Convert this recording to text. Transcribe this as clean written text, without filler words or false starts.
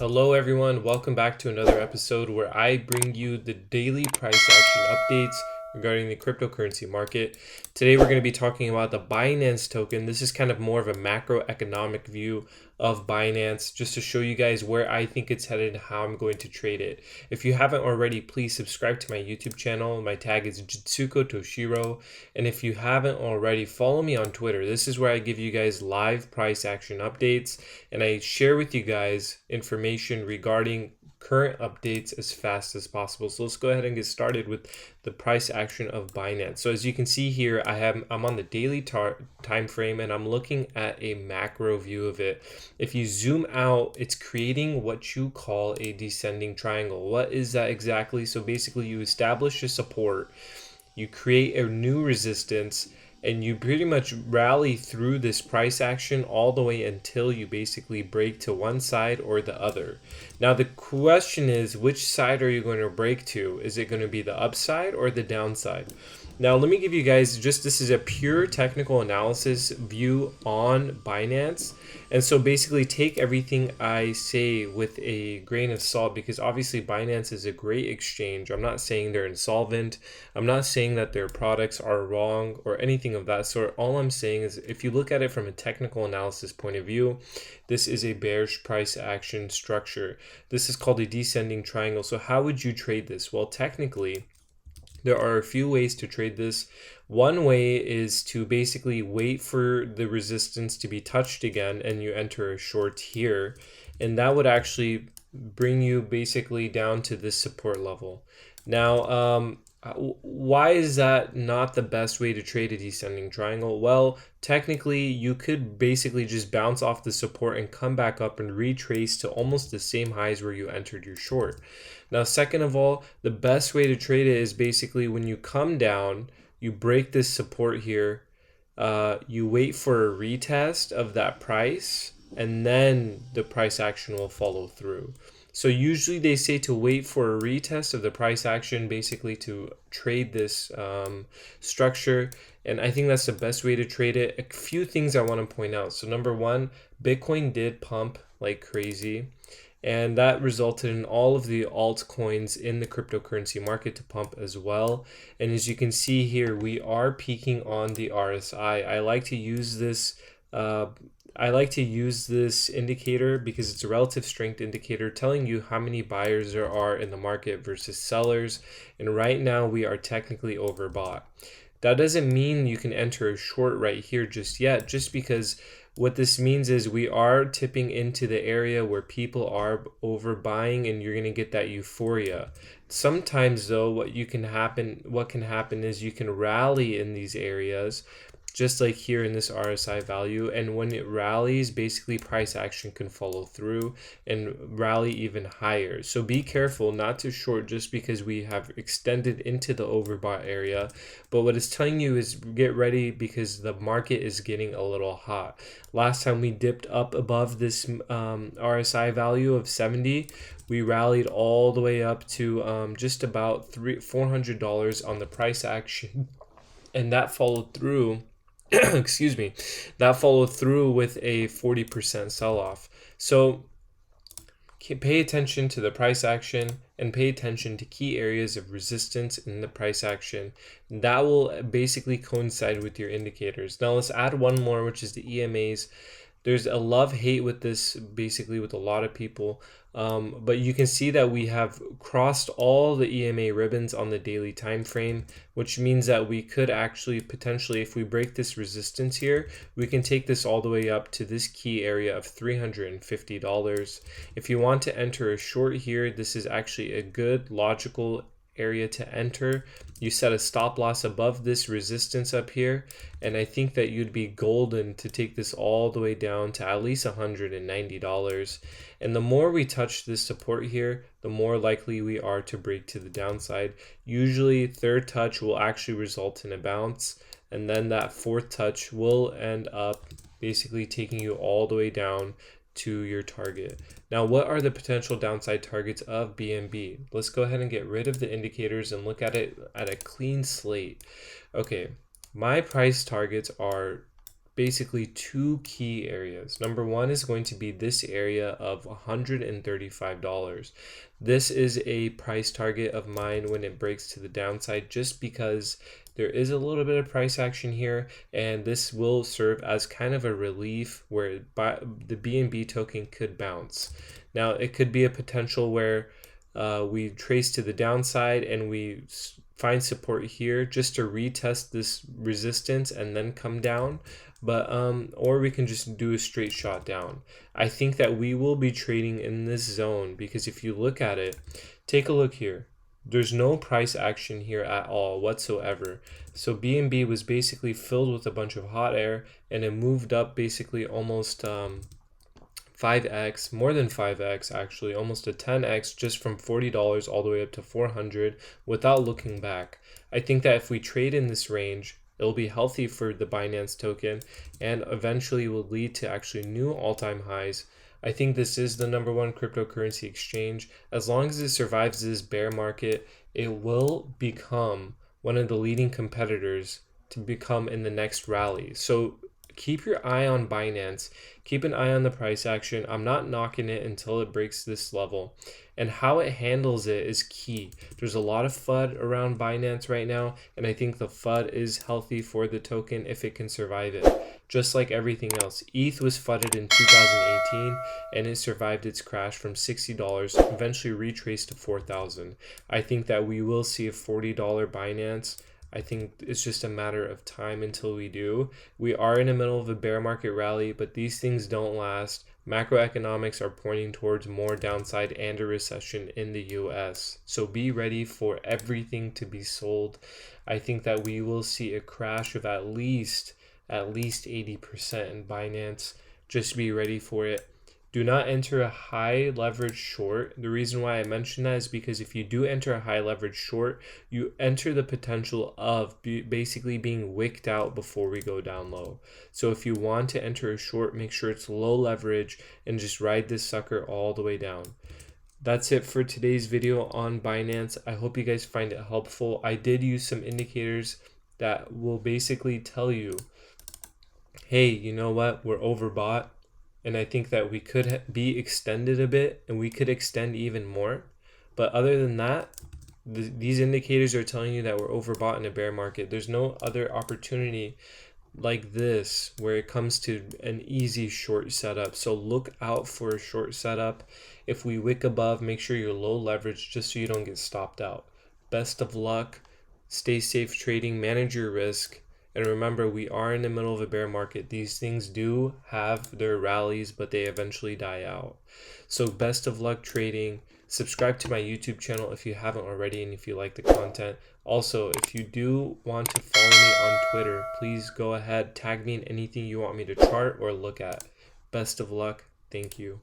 Hello everyone, welcome back to another episode where I bring you the daily price action updates regarding the cryptocurrency market. Today we're going to be talking about the Binance token. This is kind of more of a macroeconomic view of Binance, just to show you guys where I think it's headed and how I'm going to trade it. If you haven't already, please subscribe to my YouTube channel. My tag is Jitsuko Toshiro. And if you haven't already, follow me on Twitter. This is where I give you guys live price action updates and I share with you guys information regarding current updates as fast as possible. So let's go ahead and get started with the price action of Binance. So as you can see here, I'm on the daily time frame and I'm looking at a macro view of it. If you zoom out, it's creating what you call a descending triangle. What is that exactly? So basically you establish a support, you create a new resistance, and you pretty much rally through this price action all the way until you basically break to one side or the other. Now the question is, which side are you going to break to? Is it going to be the upside or the downside? Now let me give you guys this is a pure technical analysis view on Binance. And so basically take everything I say with a grain of salt, because obviously Binance is a great exchange. I'm not saying they're insolvent. I'm not saying that their products are wrong or anything of that sort. All I'm saying is if you look at it from a technical analysis point of view, this is a bearish price action structure. This is called a descending triangle. So how would you trade this? Well, technically, there are a few ways to trade this. One way is to basically wait for the resistance to be touched again and you enter a short here. And that would actually bring you basically down to this support level. Now, why is that not the best way to trade a descending triangle? Well, technically you could basically just bounce off the support and come back up and retrace to almost the same highs where you entered your short. Now, second of all, the best way to trade it is basically when you come down, you break this support here, you wait for a retest of that price, and then the price action will follow through. So usually they say to wait for a retest of the price action, basically to trade this structure. And I think that's the best way to trade it. A few things I want to point out. So number one, Bitcoin did pump like crazy. And that resulted in all of the altcoins in the cryptocurrency market to pump as well. And as you can see here, we are peaking on the RSI. I like to use this indicator because it's a relative strength indicator telling you how many buyers there are in the market versus sellers. And right now we are technically overbought. That doesn't mean you can enter a short right here just yet, just because what this means is we are tipping into the area where people are overbuying and you're going to get that euphoria. Sometimes though, what can happen is you can rally in these areas, just like here in this RSI value, and when it rallies, basically price action can follow through and rally even higher. So be careful not to short just because we have extended into the overbought area, but what it's telling you is get ready because the market is getting a little hot. Last time we dipped up above this RSI value of 70, we rallied all the way up to just about $400 on the price action, and that followed through excuse me, that followed through with a 40% sell-off. So pay attention to the price action and pay attention to key areas of resistance in the price action. That will basically coincide with your indicators. Now let's add one more, which is the EMAs. There's a love-hate with this, basically with a lot of people. But you can see that we have crossed all the EMA ribbons on the daily time frame, which means that we could actually potentially, if we break this resistance here, we can take this all the way up to this key area of $350. If you want to enter a short here, this is actually a good logical area to enter. You set a stop loss above this resistance up here, and I think that you'd be golden to take this all the way down to at least $190. And the more we touch this support here, the more likely we are to break to the downside. Usually third touch will actually result in a bounce, and then that fourth touch will end up basically taking you all the way down to your target. Now, what are the potential downside targets of BNB? Let's go ahead and get rid of the indicators and look at it at a clean slate. Okay, my price targets are basically two key areas. Number one is going to be this area of $135. This is a price target of mine when it breaks to the downside, just because there is a little bit of price action here, and this will serve as kind of a relief where the BNB token could bounce. Now, it could be a potential where we trace to the downside and we find support here just to retest this resistance and then come down, but or we can just do a straight shot down. I think that we will be trading in this zone, because if you look at it, take a look here, there's no price action here at all whatsoever. So BNB was basically filled with a bunch of hot air, and it moved up basically almost 5x, more than 5x actually, almost a 10x, just from $40 all the way up to $400 without looking back. I think that if we trade in this range, it'll be healthy for the Binance token and eventually will lead to actually new all-time highs. I think this is the #1 cryptocurrency exchange. As long as it survives this bear market, it will become one of the leading competitors to become in the next rally. So keep your eye on Binance, keep an eye on the price action. I'm not knocking it until it breaks this level, and how it handles it is key. There's a lot of FUD around Binance right now, and I think the FUD is healthy for the token if it can survive it. Just like everything else, ETH was FUDed in 2018 and it survived its crash from $60, eventually retraced to 4,000. I think that we will see a $40 Binance. I think it's just a matter of time until we do. We are in the middle of a bear market rally, but these things don't last. Macroeconomics are pointing towards more downside and a recession in the US. So be ready for everything to be sold. I think that we will see a crash of at least 80% in Binance. Just be ready for it. Do not enter a high leverage short. The reason why I mention that is because if you do enter a high leverage short, you enter the potential of basically being wicked out before we go down low. So if you want to enter a short, make sure it's low leverage and just ride this sucker all the way down. That's it for today's video on Binance. I hope you guys find it helpful. I did use some indicators that will basically tell you, hey, you know what, we're overbought. And I think that we could be extended a bit, and we could extend even more. But other than that, these indicators are telling you that we're overbought in a bear market. There's no other opportunity like this where it comes to an easy short setup. So look out for a short setup. If we wick above, make sure you're low leverage just so you don't get stopped out. Best of luck. Stay safe trading. Manage your risk. And remember, we are in the middle of a bear market. These things do have their rallies, but they eventually die out. So best of luck trading. Subscribe to my YouTube channel if you haven't already and if you like the content. Also, if you do want to follow me on Twitter, please go ahead, tag me in anything you want me to chart or look at. Best of luck. Thank you.